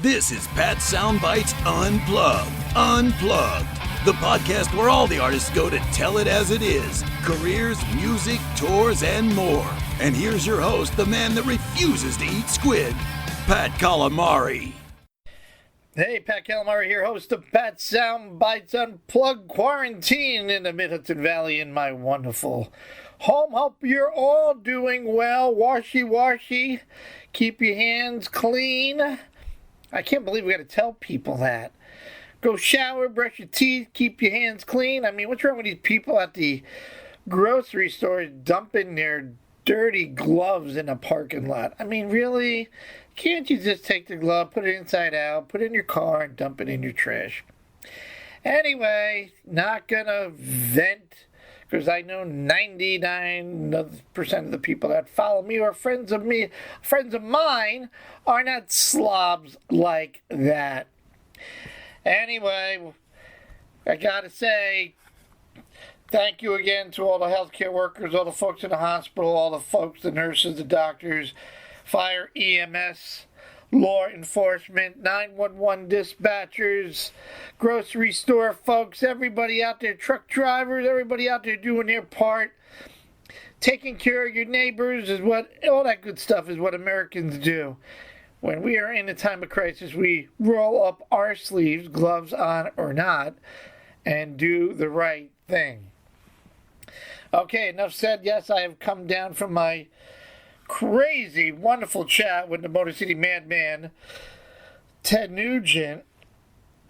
This is Pat Soundbites Unplugged. Unplugged. The podcast where all the artists go to tell it as it is. Careers, music, tours, and more. And here's your host, the man that refuses to eat squid, Pat Calamari. Hey, Pat Calamari here, host of Pat Soundbites Unplugged, quarantine in the Mid-Hudson Valley in my wonderful home. Hope you're all doing well. Washy. Keep your hands clean. I can't believe we got to tell people that. Go shower, brush your teeth, keep your hands clean. I mean, what's wrong with these people at the grocery store dumping their dirty gloves in a parking lot? I mean, really? Can't you just take the glove, put it inside out, put it in your car, and dump it in your trash? Anyway, not gonna vent, because I know 99% of the people that follow me or friends of mine, are not slobs like that. Anyway, I gotta say, thank you again to all the healthcare workers, all the folks in the hospital, all the folks, the nurses, the doctors, fire, EMS, law enforcement, 911 dispatchers, grocery store folks, everybody out there, truck drivers, everybody out there doing their part. Taking care of your neighbors is what, all that good stuff is what Americans do. When we are in a time of crisis, we roll up our sleeves, gloves on or not, and do the right thing. Okay, enough said. Yes, I have come down from my crazy, wonderful chat with the Motor City Madman, Ted Nugent.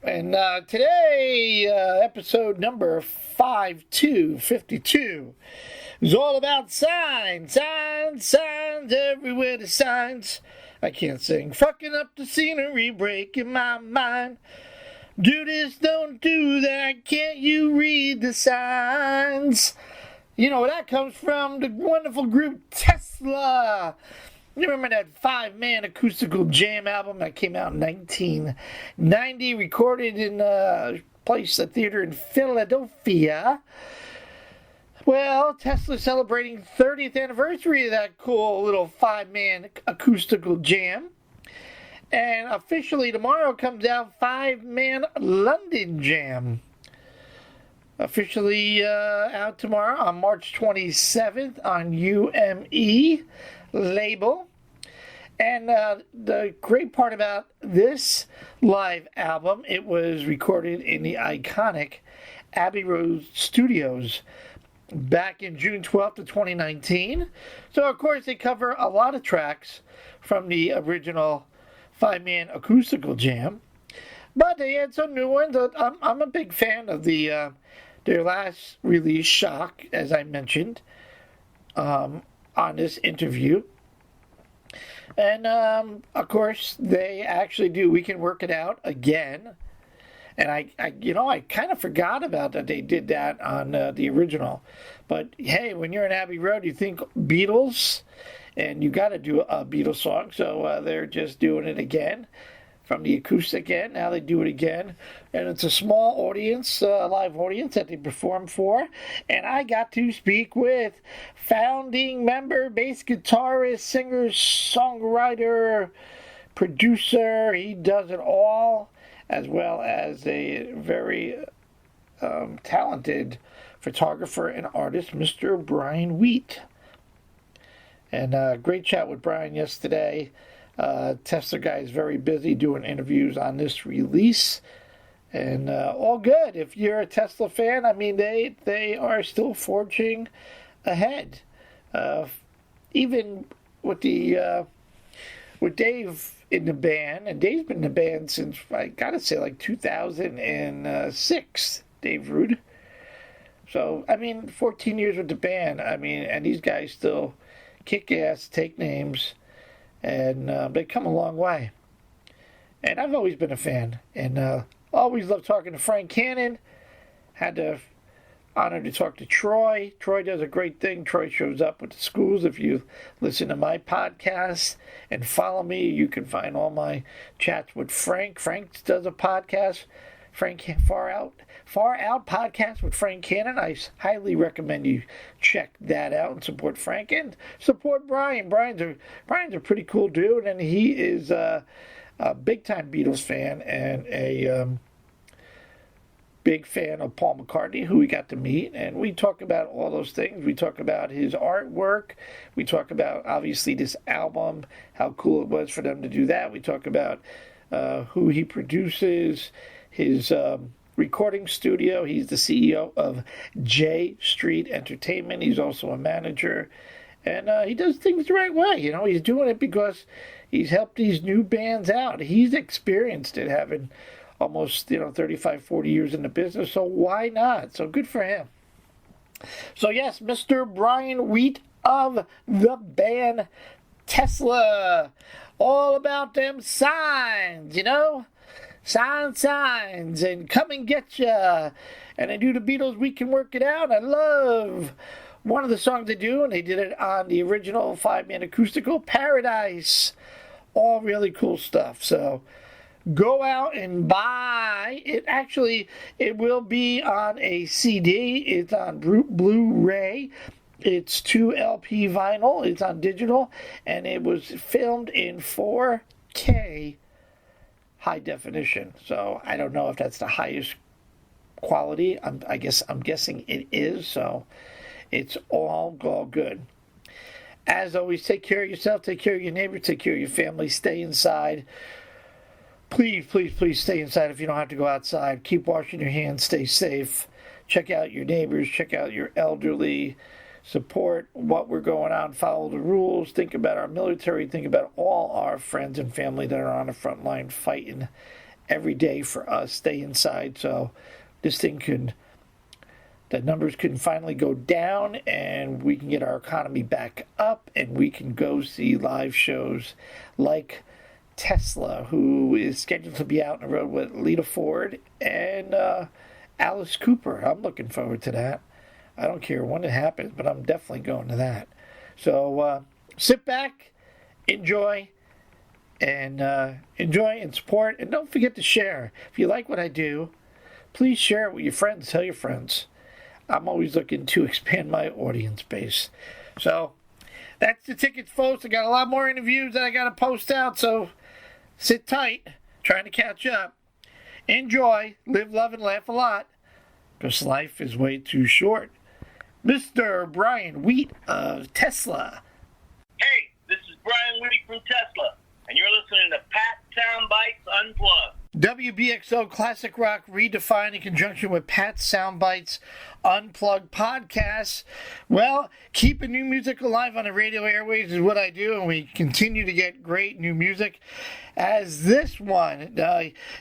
And today, episode number 5252 is all about signs, everywhere the signs. I can't sing. Fucking up the scenery, breaking my mind. Do this, don't do that, can't you read the signs? You know where that comes from? The wonderful group Tesla. You remember that 5-man acoustical jam album that came out in 1990, recorded in a theater in Philadelphia? Well, Tesla's celebrating 30th anniversary of that cool little 5-man acoustical jam. And officially tomorrow comes out 5-man London Jam. Officially out tomorrow on March 27th on UME label. And the great part about this live album, it was recorded in the iconic Abbey Road Studios back in June 12th of 2019. So, of course, they cover a lot of tracks from the original 5-man acoustical jam. But they had some new ones. I'm a big fan of their last release, Shock, as I mentioned on this interview. And, of course, they actually do We Can Work It Out again. And I kind of forgot about that they did that on the original. But, hey, when you're in Abbey Road, you think Beatles, and you got to do a Beatles song. So they're just doing it again from the acoustic end. Now they do it again. And it's a small audience, live audience that they perform for. And I got to speak with founding member, bass guitarist, singer, songwriter, producer. He does it all, as well as a very talented photographer and artist, Mr. Brian Wheat. And great chat with Brian yesterday. Tesla guy is very busy doing interviews on this release. And all good. If you're a Tesla fan, I mean, they are still forging ahead. Even with with Dave in the band, and Dave's been in the band since, I gotta say, like 2006, Dave Rude. So, I mean, 14 years with the band, I mean, and these guys still kick ass, take names, and they come a long way. And I've always been a fan, and always loved talking to Frank Cannon. Had the honor to talk to Troy. Troy does a great thing. Troy shows up with the schools. If you listen to my podcast and follow me, you can find all my chats with Frank. Frank does a podcast, Far Out podcast with Frank Cannon. I highly recommend you check that out and support Frank and support Brian. Brian's a pretty cool dude, and he is a big-time Beatles fan and a big fan of Paul McCartney, who we got to meet, and we talk about all those things. We talk about his artwork. We talk about, obviously, this album, how cool it was for them to do that. We talk about who he produces, his recording studio. He's the CEO of J Street Entertainment. He's also a manager, and he does things the right way. You know, he's doing it because he's helped these new bands out. He's experienced it, having almost 35, 40 years in the business, so why not? So good for him. So yes, Mr. Brian Wheat of the band Tesla, all about them signs, signs, and come and get ya. And they do the Beatles, We Can Work It Out. I love one of the songs they do, and they did it on the original 5-man acoustical, Paradise. All really cool stuff. So go out and buy it. Actually, it will be on a CD. It's on Blu-ray. It's 2 LP vinyl. It's on digital. And it was filmed in 4K high definition. So I don't know if that's the highest quality. I'm guessing it is. So it's all good. As always, take care of yourself. Take care of your neighbor. Take care of your family. Stay inside. Please, please, please stay inside if you don't have to go outside. Keep washing your hands. Stay safe. Check out your neighbors. Check out your elderly. Support what we're going on. Follow the rules. Think about our military. Think about all our friends and family that are on the front line fighting every day for us. Stay inside so the numbers can finally go down and we can get our economy back up and we can go see live shows like Tesla, who is scheduled to be out on the road with Lita Ford and Alice Cooper. I'm looking forward to that. I don't care when it happens, but I'm definitely going to that. So sit back, enjoy and support. And don't forget to share. If you like what I do, please share it with your friends. Tell your friends. I'm always looking to expand my audience base. So that's the tickets, folks. I got a lot more interviews that I got to post out, so sit tight, trying to catch up. Enjoy, live, love, and laugh a lot, because life is way too short. Mr. Brian Wheat of Tesla. Hey, this is Brian Wheat from Tesla, and you're listening to Pat Soundbites Unplugged. WBXO Classic Rock Redefined in conjunction with Pat Soundbites Unplugged podcasts. Well, keeping new music alive on the radio airways is what I do, and we continue to get great new music. As this one,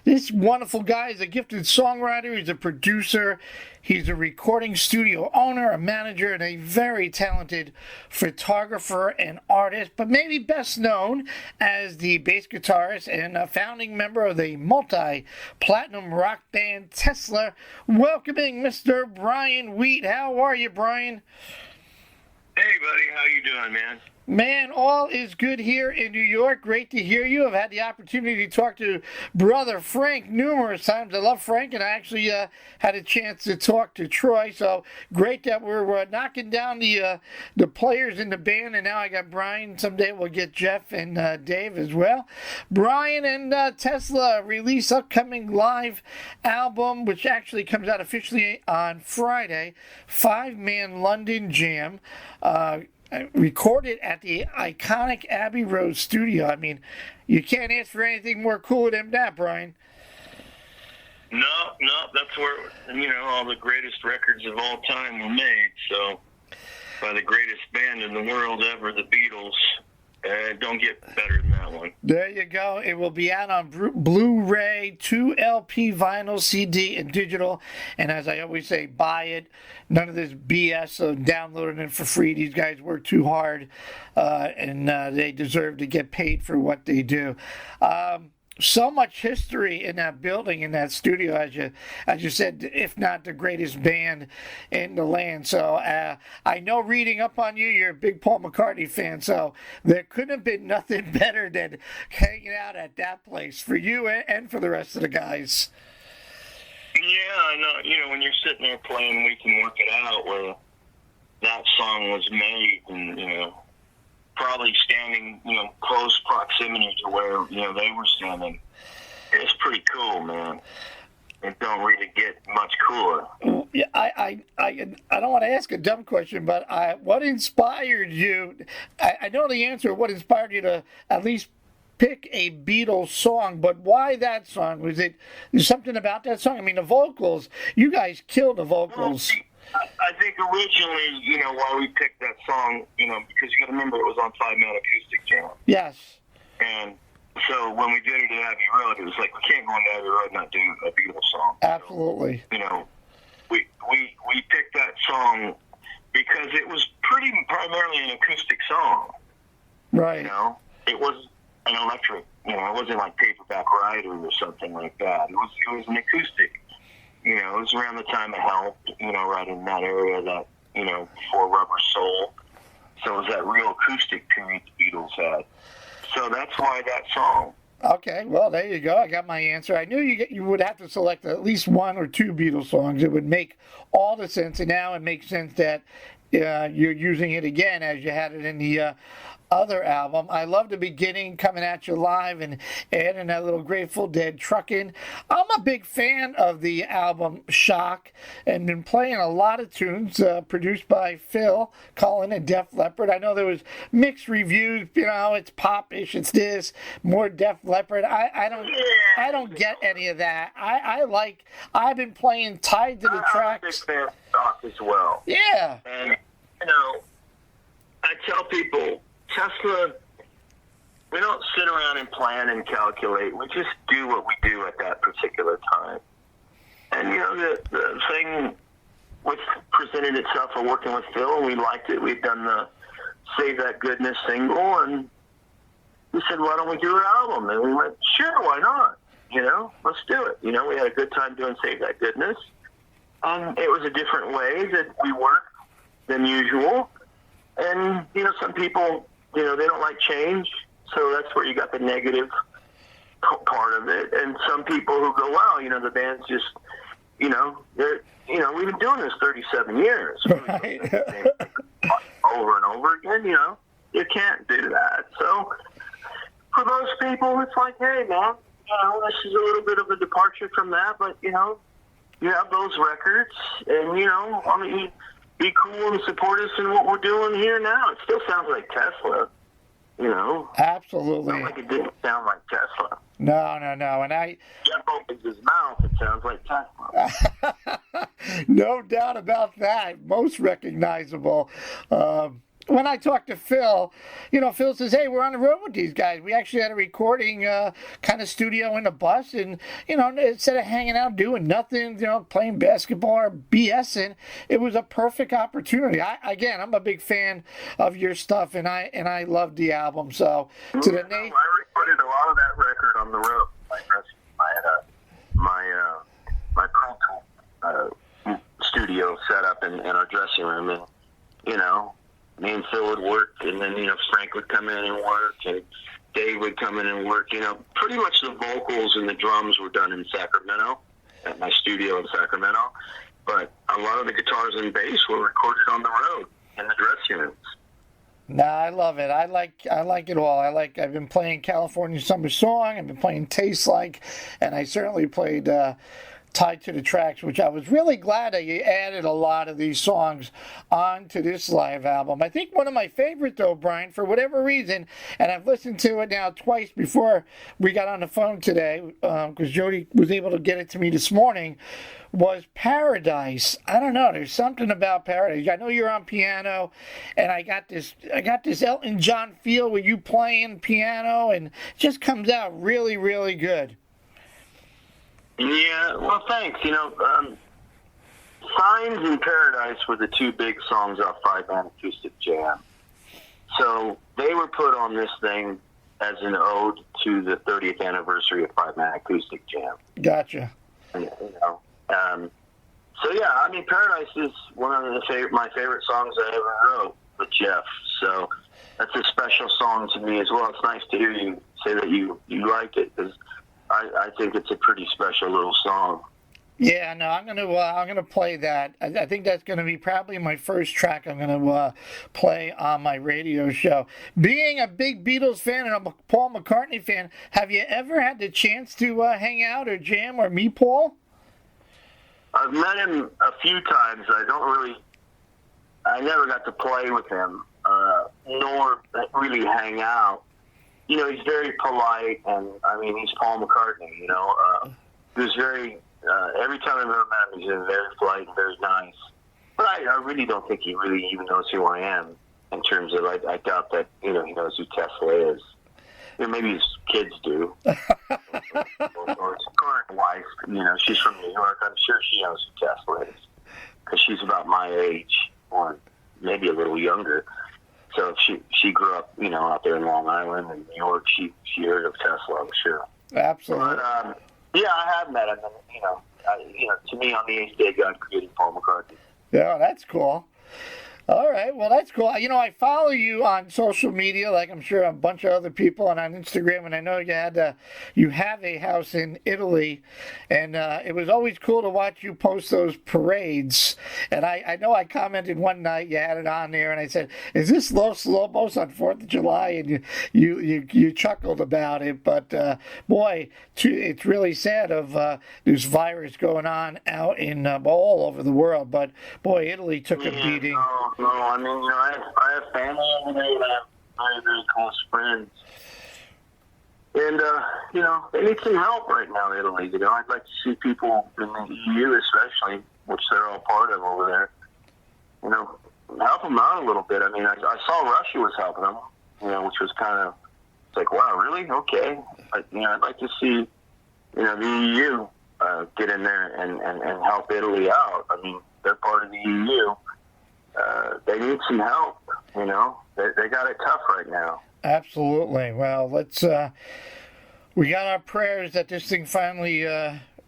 this wonderful guy is a gifted songwriter, he's a producer, he's a recording studio owner, a manager, and a very talented photographer and artist, but maybe best known as the bass guitarist and a founding member of the multi-platinum rock band Tesla. Welcoming Mr. Brian Wheat. How are you, Brian? Hey, buddy. How you doing, man? Man, all is good here in New York. Great to hear you. I've had the opportunity to talk to brother Frank numerous times. I love Frank, and I actually had a chance to talk to Troy. So great that we're knocking down the players in the band, and now I got Brian. Someday we'll get Jeff and Dave as well. Brian and Tesla release upcoming live album, which actually comes out officially on Friday, 5-man London Jam. Recorded at the iconic Abbey Road studio. I mean, you can't ask for anything more cool than that, Brian. No, that's where, all the greatest records of all time were made, so, by the greatest band in the world ever, the Beatles. Don't get better than that one. There you go. It will be out on Blu-ray, 2 LP vinyl, CD, and digital. And as I always say, buy it. None of this BS of downloading it for free. These guys work too hard, and they deserve to get paid for what they do. So much history in that building, in that studio, as you said, if not the greatest band in the land. So I know, reading up on you, you're a big Paul McCartney fan, so there couldn't have been nothing better than hanging out at that place for you and for the rest of the guys. Yeah, I know. When you're sitting there playing We Can Work It Out, where that song was made, and, probably standing, close proximity to where, they were standing. It's pretty cool, man. It don't really get much cooler. Yeah, I don't want to ask a dumb question, but what inspired you? I know the answer. What inspired you to at least pick a Beatles song? But why that song? Was it something about that song? I mean, the vocals. You guys killed the vocals. Well, I think originally, why we picked that song, because you got to remember it was on 5-Man Acoustic Jam. Yes. And so when we did it at Abbey Road, it was like, we can't go into Abbey Road and not do a Beatles song. Absolutely. We picked that song because it was primarily an acoustic song. Right. It was an electric, it wasn't like Paperback Writer or something like that. It was an acoustic. It was around the time of Help, right in that area that, before Rubber Soul. So it was that real acoustic period the Beatles had. So that's why that song. Okay, well, there you go. I got my answer. I knew you would have to select at least one or two Beatles songs. It would make all the sense, and now it makes sense that you're using it again as you had it in the other album. I love the beginning, Coming At You Live, and adding that little Grateful Dead truck in. I'm a big fan of the album Shock, and been playing a lot of tunes produced by Phil Cullen and Def Leppard. I know there was mixed reviews. It's pop-ish, it's this, more Def Leppard. I don't get any of that. I've been playing Tied to the Tracks. I'm a big fan of Shock as well. Yeah. And I tell people, Tesla, we don't sit around and plan and calculate. We just do what we do at that particular time. And, the thing which presented itself for working with Phil, and we liked it. We'd done the Save That Goodness single, and we said, why don't we do an album? And we went, sure, why not? Let's do it. We had a good time doing Save That Goodness. It was a different way that we worked than usual. And, some people, they don't like change, so that's where you got the negative part of it. And some people who go, wow, the band's just, they're, we've been doing this 37 years. Right. Over and over again, you can't do that. So for those people, it's like, hey, man, this is a little bit of a departure from that, but, you have those records, and, be cool and support us in what we're doing here now. It still sounds like Tesla, Absolutely. It's not like it didn't sound like Tesla. No. And Jeff opens his mouth, it sounds like Tesla. No doubt about that. Most recognizable. When I talked to Phil, Phil says, hey, we're on the road with these guys. We actually had a recording kind of studio in the bus, and, instead of hanging out doing nothing, playing basketball or BSing, it was a perfect opportunity. I'm a big fan of your stuff, and I loved the album. So I recorded a lot of that record on the road. My Pro Tool studio set up in our dressing room, and, me and Phil would work, and then, Frank would come in and work, and Dave would come in and work. Pretty much the vocals and the drums were done in Sacramento, at my studio in Sacramento. But a lot of the guitars and bass were recorded on the road in the dressing rooms. Nah, I love it. I like it all. I've been playing California Summer Song. I've been playing Taste Like, and I certainly played Tied to the Tracks, which I was really glad that you added a lot of these songs onto this live album. I think one of my favorite, though, Brian, for whatever reason, and I've listened to it now twice before we got on the phone today, because Jody was able to get it to me this morning, was Paradise. I don't know. There's something about Paradise. I know you're on piano, and I got this Elton John feel with you playing piano, and it just comes out really, really good. Yeah, well, thanks. Signs and Paradise were the two big songs off 5-Man Acoustic Jam. So they were put on this thing as an ode to the 30th anniversary of 5-Man Acoustic Jam. Gotcha. And, so yeah, Paradise is one of my favorite songs I ever wrote with Jeff. So that's a special song to me as well. It's nice to hear you say that you liked it, because I think it's a pretty special little song. Yeah, no, I'm gonna play that. I think that's gonna be probably my first track I'm gonna play on my radio show. Being a big Beatles fan and a Paul McCartney fan, have you ever had the chance to hang out or jam or meet Paul? I've met him a few times. I never got to play with him, nor really hang out. You know, he's very polite, and I mean, he's Paul McCartney. You know, he was very. Every time I've ever met him, he's been very polite and very nice. But I really don't think he really even knows who I am. In terms of, I doubt that he knows who Tesla is. You know, maybe his kids do, or his current wife. She's from New York. I'm sure she knows who Tesla is because she's about my age, or maybe a little younger. So if she grew up, out there in Long Island and New York, she heard of Tesla, I'm sure. Absolutely. But yeah, I have met him, and to me, on the eighth day, God created Paul McCartney. Yeah, that's cool. All right, well, that's cool. I follow you on social media, like I'm sure a bunch of other people, and on Instagram, and I know you have a house in Italy, and it was always cool to watch you post those parades. And I know I commented one night, you had it on there, and I said, "Is this Los Lobos on 4th of July?" And you chuckled about it, but boy, it's really sad of this virus going on out in all over the world. But boy, Italy took a beating. No, I mean, I have family over there, and I have very, very close friends. And, they need some help right now in Italy. I'd like to see people in the EU especially, which they're all part of over there, help them out a little bit. I mean, I saw Russia was helping them, which was kind of, it's like, wow, really? Okay. I'd like to see, the EU get in there and help Italy out. I mean, they're part of the EU. They need some help, They got it tough right now. Absolutely. Well, we got our prayers that this thing finally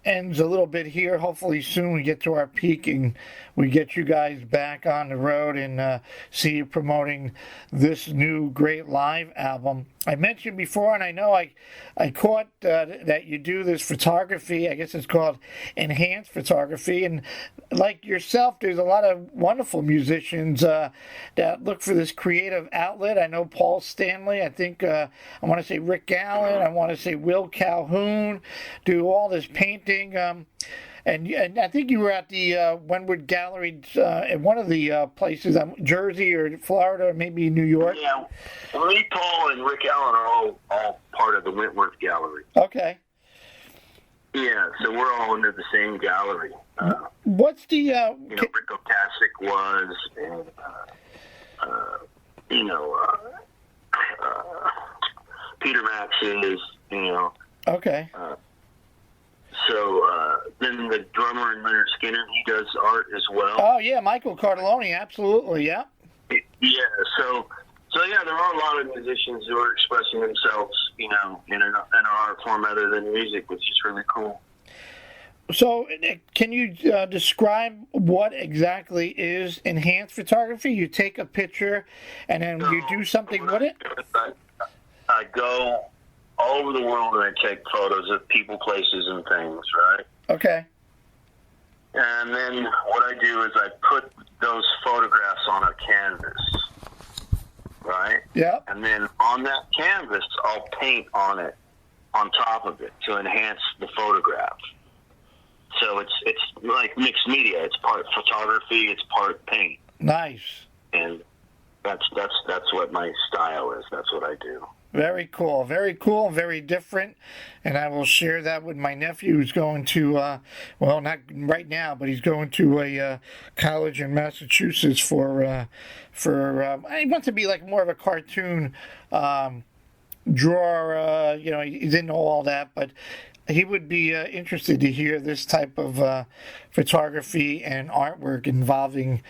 ends a little bit here. Hopefully soon we get to our peak and we get you guys back on the road and see you promoting this new great live album. I mentioned before, and I know I caught that you do this photography. I guess it's called enhanced photography. And like yourself, there's a lot of wonderful musicians that look for this creative outlet. I know Paul Stanley. I think I want to say Rick Allen. I want to say Will Calhoun do all this painting. And I think you were at the Wynwood Gallery at one of the places, Jersey or Florida or maybe New York. Yeah, Lee, Paul, and Rick Allen are all part of the Wentworth Gallery. Okay. Yeah, so we're all under the same gallery. What's the... Rick Ocasek was, and, Peter Max is, Okay. So then the drummer in Leonard Skinner, he does art as well. Oh yeah, Michael Cardelloni, absolutely, yeah. Yeah, so yeah, there are a lot of musicians who are expressing themselves, in an art form other than music, which is really cool. So, can you describe what exactly is enhanced photography? You take a picture and then you do something with it? I go all over the world and I take photos of people, places, and things, right? Okay. And then what I do is I put those photographs on a canvas, right? Yeah. And then on that canvas, I'll paint on it, on top of it, to enhance the photograph. So it's like mixed media. It's part photography, it's part paint. Nice. And that's what my style is. That's what I do. Very cool, very different, and I will share that with my nephew who's going to, well, not right now, but he's going to a college in Massachusetts for he wants to be like more of a cartoon drawer, he's into all that, but he would be interested to hear this type of photography and artwork involving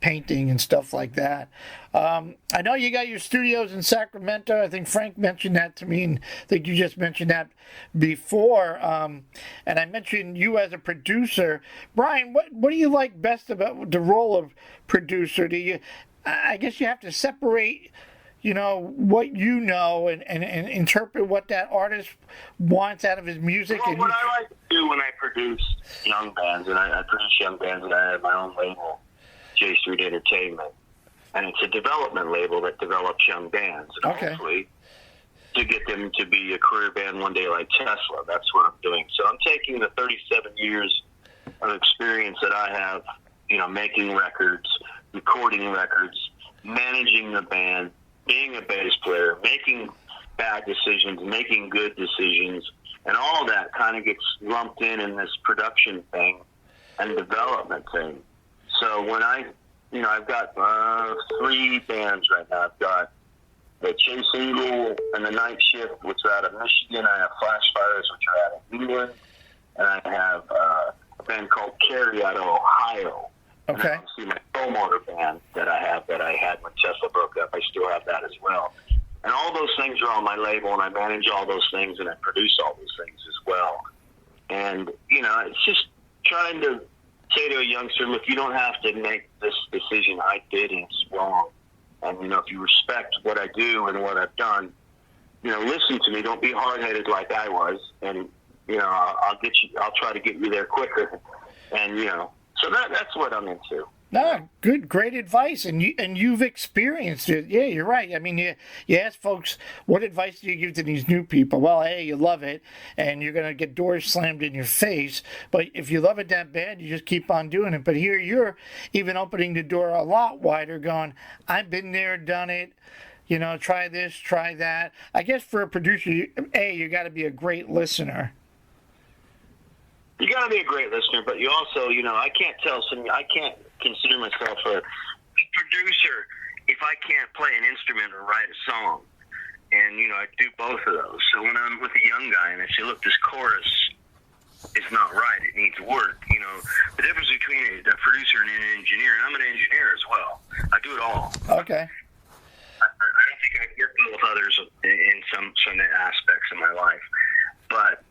painting and stuff like that. I know you got your studios in Sacramento. I think Frank mentioned that to me, and I think you just mentioned that before. And I mentioned you as a producer. Brian, what do you like best about the role of producer? I guess you have to separate what and interpret what that artist wants out of his music. Well, what I like to do do when I produce young bands, and I produce young bands, and I have my own label, J Street Entertainment. And it's a development label that develops young bands. And Okay. hopefully to get them to be a career band one day like Tesla. That's what I'm doing. So I'm taking the 37 years of experience that I have, making records, recording records, managing the band, being a bass player, making bad decisions, making good decisions, and all that kind of gets lumped in this production thing and development thing. So when I've got 3 bands right now. I've got the Chase Eagle and the Night Shift, which are out of Michigan. I have Flash Fires, which are out of England. And I have a band called Carrie out of Ohio. Okay. And obviously my Soul Motor band that I had when Tesla broke up, I still have that as well. And all those things are on my label, and I manage all those things, and I produce all those things as well. And, it's just trying to say to a youngster, look, you don't have to make this decision I did, and it's wrong. And, if you respect what I do and what I've done, listen to me. Don't be hard-headed like I was. And, I'll try to get you there quicker. And, so that's what I'm into. No, great advice, and you've experienced it. Yeah, you're right. I mean, you ask folks, what advice do you give to these new people? Well, hey, you love it, and you're gonna get doors slammed in your face. But if you love it that bad, you just keep on doing it. But here you're even opening the door a lot wider, going, I've been there, done it. Try this, try that. I guess for a producer, you got to be a great listener. You got to be a great listener, but you also, I can't consider myself a producer if I can't play an instrument or write a song. And, I do both of those. So when I'm with a young guy and I say, look, this chorus is not right, it needs work, the difference between a producer and an engineer, and I'm an engineer as well. I do it all. Okay. I don't think I get both others in some aspects of my life. But,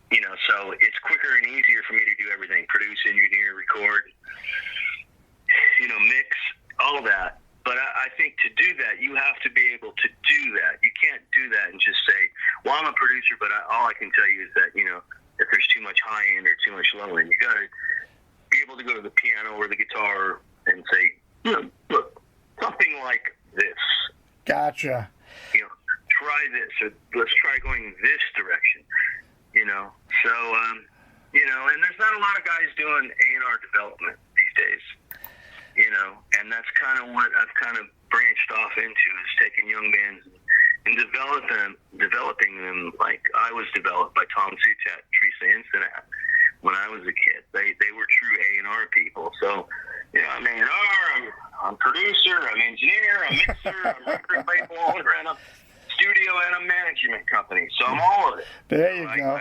so it's quicker and easier for me to do everything, produce, engineer, record, mix, all that. But I think to do that, you have to be able to do that. You can't do that and just say, well, I'm a producer, but all I can tell you is that, if there's too much high end or too much low end, you got to be able to go to the piano or the guitar and say, look, something like this. Gotcha. Try this, or let's try going this direction. So, and there's not a lot of guys doing A&R development these days, and that's kind of what I've kind of branched off into, is taking young bands and developing them like I was developed by Tom Zutat, Teresa Incinat when I was a kid. They were true A&R people. So, I'm A&R, I'm producer, I'm engineer, I'm mixer, I'm record label owner, and I'm studio and a management company. So I'm all of it. There you go.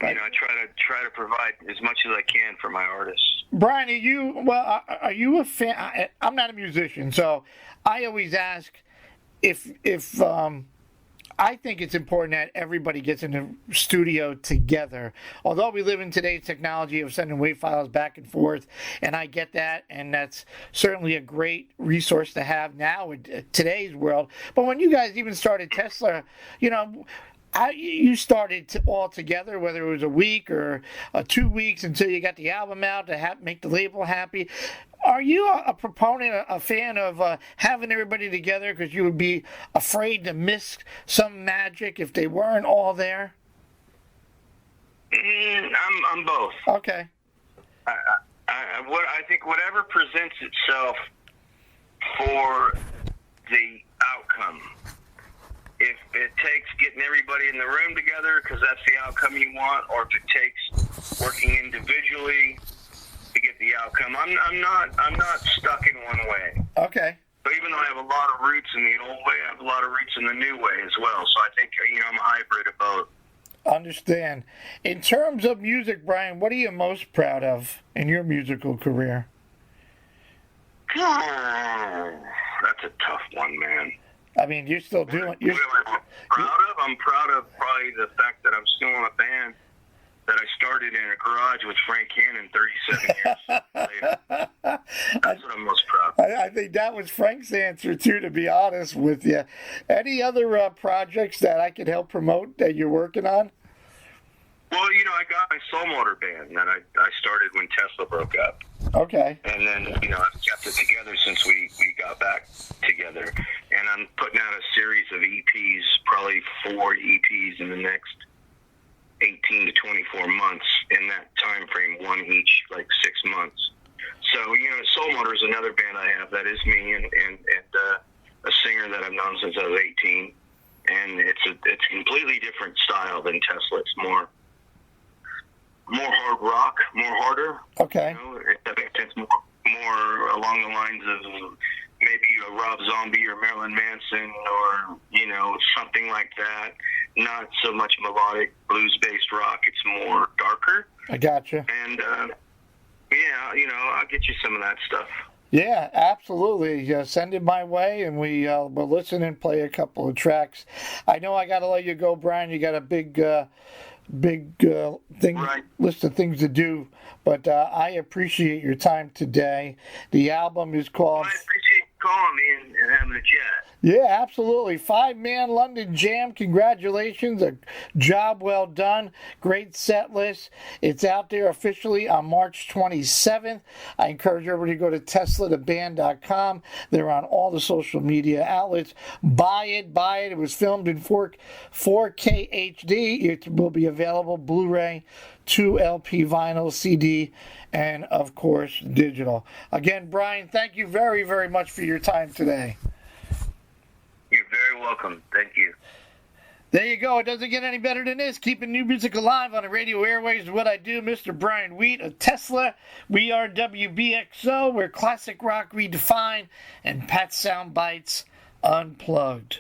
I try to provide as much as I can for my artists. Brian, are you a fan? I'm not a musician, so I always ask if I think it's important that everybody gets in the studio together. Although we live in today's technology of sending WAV files back and forth, and I get that, and that's certainly a great resource to have now in today's world. But when you guys even started Tesla, you started all together, whether it was a week or 2 weeks until you got the album out to make the label happy. Are you a proponent, a fan of having everybody together because you would be afraid to miss some magic if they weren't all there? I'm both. Okay. I think whatever presents itself for the outcome. If it takes getting everybody in the room together because that's the outcome you want, or if it takes working individually to get the outcome, I'm not stuck in one way. Okay. But even though I have a lot of roots in the old way, I have a lot of roots in the new way as well. So I think I'm a hybrid of both. Understand. In terms of music, Brian, what are you most proud of in your musical career? That's a tough one, man. I mean, you're still doing. What am I proud of? I'm proud of probably the fact that I'm still in a band that I started in a garage with Frank Cannon 37 years later. That's what I'm most proud of. I think that was Frank's answer, too, to be honest with you. Any other projects that I could help promote that you're working on? Well, I got my Soul Motor band that I started when Tesla broke up. Okay. And then, I've kept it together since we got back together. And I'm putting out a series of EPs, probably 4 EPs in the next 18 to 24 months. In that time frame, one each, like 6 months. So, Soul Motor is another band I have. That is me and a singer that I've known since I was 18. And it's a completely different style than Tesla. It's more hard rock, more harder. Okay. If that makes sense, more along the lines of maybe a Rob Zombie or Marilyn Manson or, something like that. Not so much melodic blues-based rock. It's more darker. I gotcha. And, I'll get you some of that stuff. Yeah, absolutely. Send it my way, and we'll listen and play a couple of tracks. I know I got to let you go, Brian. You got a big thing, Right. list of things to do, but I appreciate your time today. The album is called... I appreciate you calling me and having a chat. Yeah, absolutely. 5-man London Jam. Congratulations. A job well done. Great set list. It's out there officially on March 27th. I encourage everybody to go to teslatheband.com. They're on all the social media outlets. Buy it. It was filmed in 4K HD. It will be available Blu-ray, 2 LP vinyl, CD, and, of course, digital. Again, Brian, thank you very, very much for your time today. You're very welcome. Thank you. There you go. It doesn't get any better than this. Keeping new music alive on the radio airwaves is what I do. Mr. Brian Wheat of Tesla. We are WBXO. We're classic rock redefined and Pat Sound Bites Unplugged.